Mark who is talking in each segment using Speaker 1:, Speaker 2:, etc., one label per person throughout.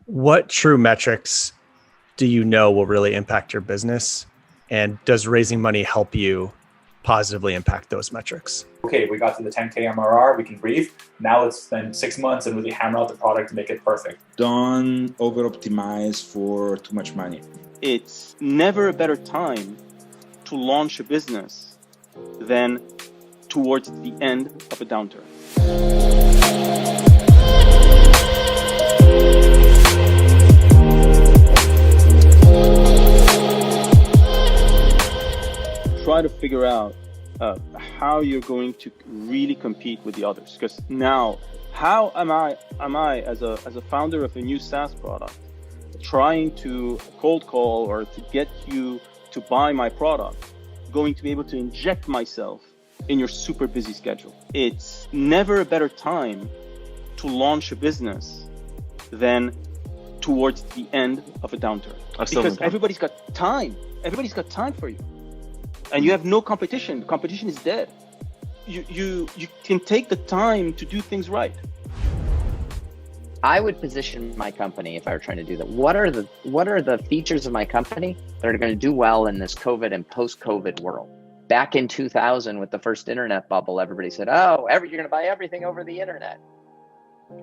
Speaker 1: What true metrics do you know will really impact your business? And does raising money help you positively impact those metrics?
Speaker 2: Okay, we got to the 10K MRR, we can breathe. Now let's spend 6 months and really hammer out the product to make it perfect.
Speaker 3: Don't over-optimize for too much money.
Speaker 4: It's never a better time to launch a business than towards the end of a downturn. Try to figure out how you're going to really compete with the others. Because now, how am I as a founder of a new SaaS product trying to cold call or to get you to buy my product, going to be able to inject myself in your super busy schedule? It's never a better time to launch a business than towards the end of a downturn. Because everybody's got time. Everybody's got time for you. And you have no competition. The competition is dead. You can take the time to do things right.
Speaker 5: I would position my company, if I were trying to do that, what are the features of my company that are going to do well in this COVID and post-COVID world? Back in 2000 with the first internet bubble, everybody said, oh, you're going to buy everything over the internet.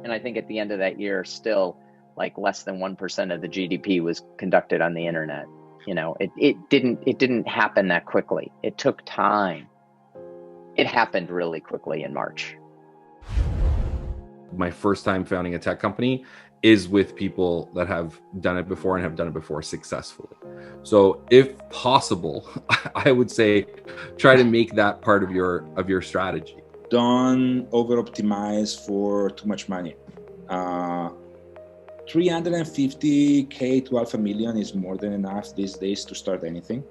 Speaker 5: And I think at the end of that year, still like less than 1% of the GDP was conducted on the internet. You know, it didn't happen that quickly. It took time. It happened really quickly in March.
Speaker 6: My first time founding a tech company is with people that have done it before and have done it before successfully. So if possible, I would say try to make that part of your strategy.
Speaker 3: Don't over-optimize for too much money. 350K to half a million is more than enough these days to start anything,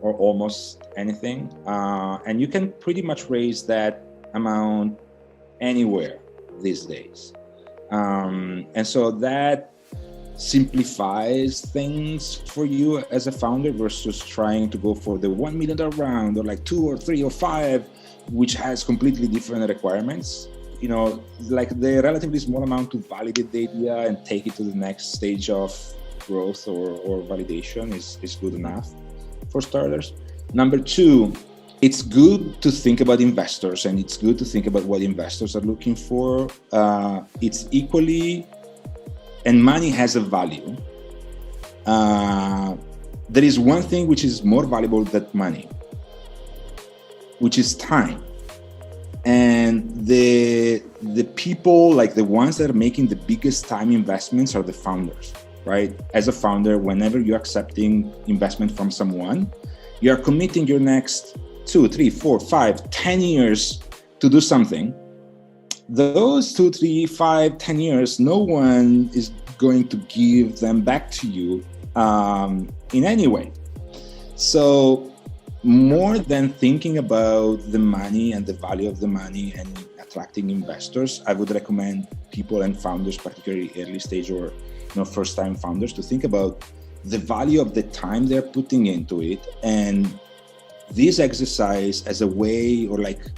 Speaker 3: or almost anything. And you can pretty much raise that amount anywhere these days. And so that simplifies things for you as a founder versus trying to go for the $1 million round or like 2 or 3 or 5, which has completely different requirements. You know, like the relatively small amount to validate the idea and take it to the next stage of growth or validation is good enough for starters. Number 2, it's good to think about investors, and it's good to think about what investors are looking for. It's equally, and money has a value. There is one thing which is more valuable than money, which is time. And the people, like the ones that are making the biggest time investments, are the founders, right? As a founder, whenever you're accepting investment from someone, you're committing your next 2, 3, 4, 5, 10 years to do something. Those 2, 3, 5, 10 years, no one is going to give them back to you in any way. So more than thinking about the money and the value of the money and attracting investors, I would recommend people and founders, particularly early stage or first time founders, to think about the value of the time they're putting into it, and this exercise as a way, or like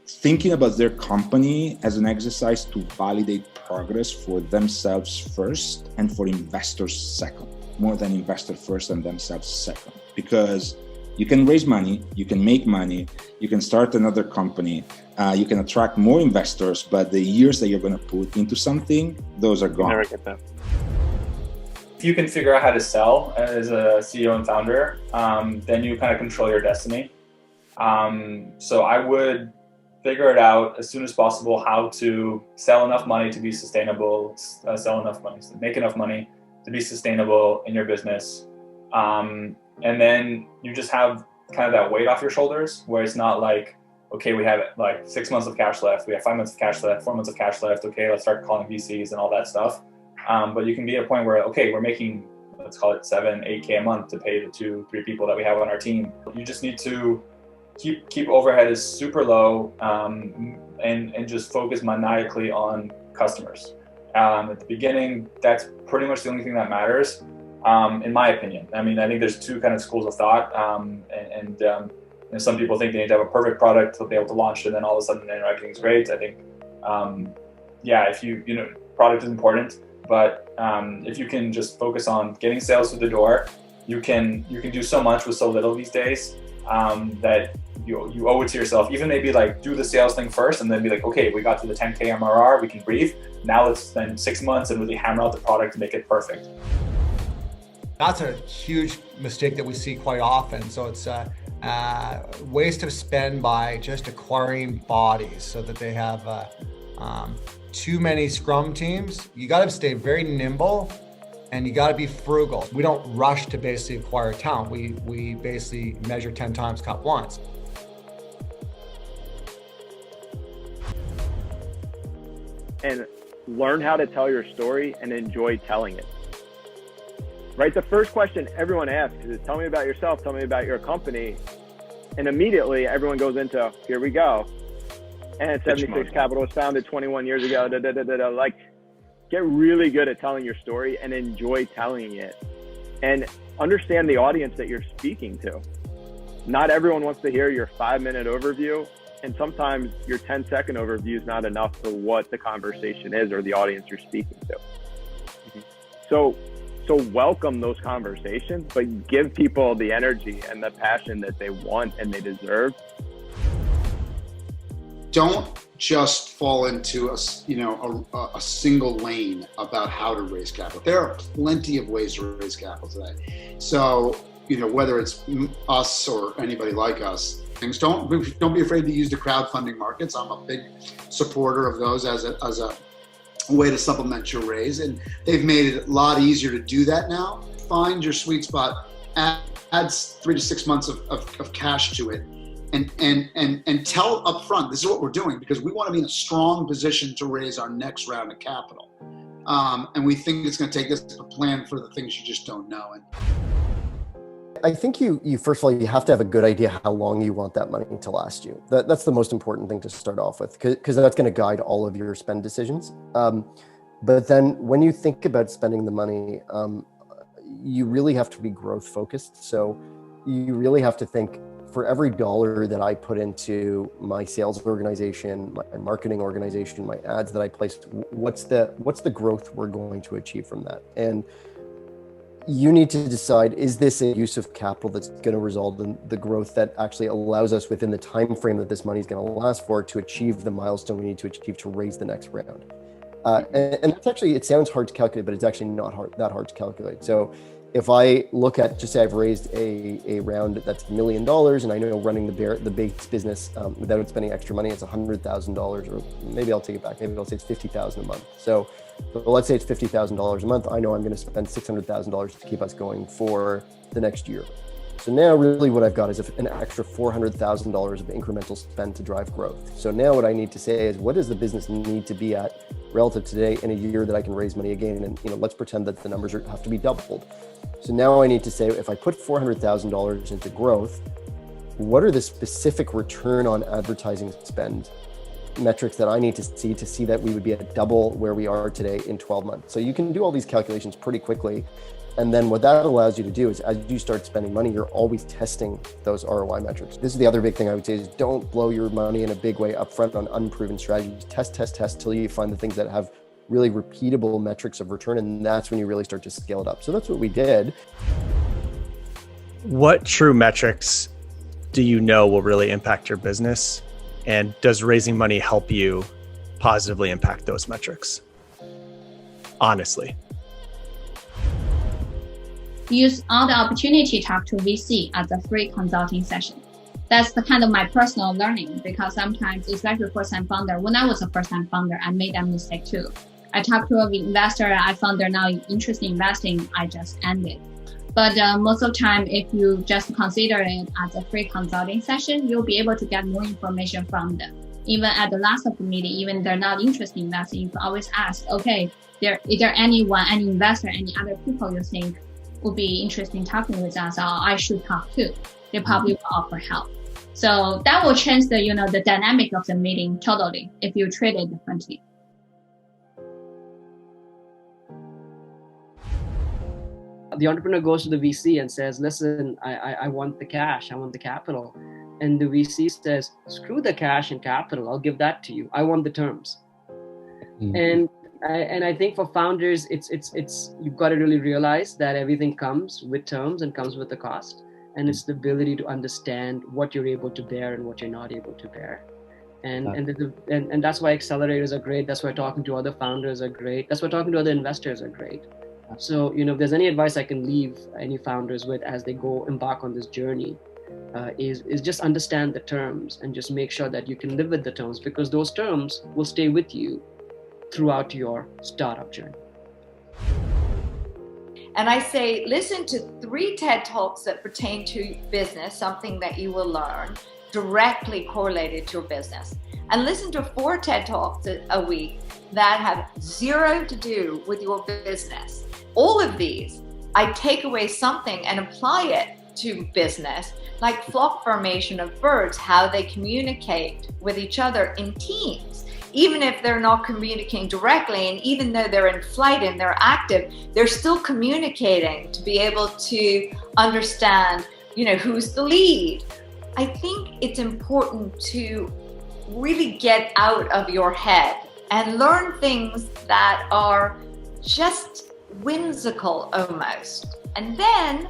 Speaker 3: thinking about their company as an exercise to validate progress for themselves first and for investors second, more than investor first and themselves second. Because you can raise money, you can make money, you can start another company, you can attract more investors, but the years that you're going to put into something, those are gone.
Speaker 1: Never get that.
Speaker 2: If you can figure out how to sell as a CEO and founder, then you kind of control your destiny. So I would figure it out as soon as possible how to sell enough money to be sustainable, make enough money to be sustainable in your business. And then you just have kind of that weight off your shoulders, where it's not like, okay, we have like 6 months of cash left, we have 5 months of cash left, 4 months of cash left, okay, let's start calling VCs and all that stuff. But you can be at a point where, okay, we're making, let's call it 7, 8K a month to pay the 2, 3 people that we have on our team. You just need to keep overhead is super low, and just focus maniacally on customers. At the beginning, that's pretty much the only thing that matters. In my opinion. I mean, I think there's 2 kind of schools of thought, and some people think they need to have a perfect product to be able to launch it, and then all of a sudden everything's great. I think, if product is important, But if you can just focus on getting sales through the door, you can do so much with so little these days that you owe it to yourself. Even maybe like do the sales thing first and then be like, okay, we got to the 10K MRR, we can breathe. Now let's spend 6 months and really hammer out the product to make it perfect.
Speaker 7: That's a huge mistake that we see quite often. So it's a waste of spend by just acquiring bodies so that they have too many scrum teams. You got to stay very nimble and you got to be frugal. We don't rush to basically acquire talent. We basically measure 10 times, cut once.
Speaker 8: And learn how to tell your story and enjoy telling it. Right? The first question everyone asks is, tell me about yourself, tell me about your company. And immediately everyone goes into, here we go. And 76 Capital was founded 21 years ago. Like, get really good at telling your story and enjoy telling it. And understand the audience that you're speaking to. Not everyone wants to hear your 5-minute overview. And sometimes your 10-second overview is not enough for what the conversation is or the audience you're speaking to. So welcome those conversations, but give people the energy and the passion that they want and they deserve.
Speaker 9: Don't just fall into a single lane about how to raise capital. There are plenty of ways to raise capital today. So, whether it's us or anybody like us, don't be afraid to use the crowdfunding markets. I'm a big supporter of those as a way to supplement your raise, and they've made it a lot easier to do that now. Find your sweet spot, adds 3 to 6 months of cash to it, and tell up front, this is what we're doing because we want to be in a strong position to raise our next round of capital. And we think it's going to take this to plan for the things you just don't know. And
Speaker 10: I think you first of all, you have to have a good idea how long you want that money to last you. That's the most important thing to start off with, because that's going to guide all of your spend decisions. But then when you think about spending the money, you really have to be growth focused. So you really have to think, for every dollar that I put into my sales organization, my marketing organization, my ads that I place, what's the growth we're going to achieve from that? And you need to decide, is this a use of capital that's going to result in the growth that actually allows us within the time frame that this money is going to last for to achieve the milestone we need to achieve to raise the next round? And that's actually, it sounds hard to calculate, but it's actually not that hard to calculate. So if I look at, just say I've raised a round that's $1 million, and I know running the base business without spending extra money, it's $100,000, or maybe I'll take it back. Maybe I'll say it's $50,000 a month. So let's say it's $50,000 a month. I know I'm going to spend $600,000 to keep us going for the next year. So now really what I've got is an extra $400,000 of incremental spend to drive growth. So now what I need to say is, what does the business need to be at relative to today in a year that I can raise money again? And let's pretend that the numbers have to be doubled. So now I need to say, if I put $400,000 into growth, what are the specific return on advertising spend metrics that I need to see that we would be at double where we are today in 12 months? So you can do all these calculations pretty quickly. And then what that allows you to do is, as you start spending money, you're always testing those ROI metrics. This is the other big thing I would say is, don't blow your money in a big way upfront on unproven strategies. Test till you find the things that have really repeatable metrics of return. And that's when you really start to scale it up. So that's what we did.
Speaker 1: What true metrics do you know will really impact your business? And does raising money help you positively impact those metrics? Honestly.
Speaker 11: Use all the opportunity to talk to VC as a free consulting session. That's the kind of my personal learning, because sometimes, especially first-time founder, when I was a first-time founder, I made that mistake too. I talked to an investor, I found they're not interested in investing, I just ended. But most of the time, if you just consider it as a free consulting session, you'll be able to get more information from them. Even at the last of the meeting, even if they're not interested in investing, you can always ask, okay, is there anyone, any investor, any other people you think would be interested in talking with us, or I should talk to? They probably will offer help. So that will change the dynamic of the meeting totally if you treat it differently.
Speaker 12: The entrepreneur goes to the VC and says, listen, I want the cash, I want the capital. And the VC says, screw the cash and capital, I'll give that to you. I want the terms. And And I think for founders, it's you've got to really realize that everything comes with terms and comes with a cost, and it's the ability to understand what you're able to bear and what you're not able to bear. And that's why accelerators are great. That's why talking to other founders are great. That's why talking to other investors are great. So, if there's any advice I can leave any founders with as they go embark on this journey, is just understand the terms and just make sure that you can live with the terms, because those terms will stay with you throughout your startup journey.
Speaker 13: And I say, listen to 3 TED Talks that pertain to business, something that you will learn directly correlated to your business. And listen to 4 TED Talks a week that have 0 to do with your business. All of these, I take away something and apply it to business, like flock formation of birds, how they communicate with each other in teams. Even if they're not communicating directly, and even though they're in flight and they're active, they're still communicating to be able to understand, who's the lead. I think it's important to really get out of your head and learn things that are just whimsical almost, and then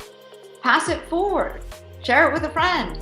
Speaker 13: pass it forward, share it with a friend.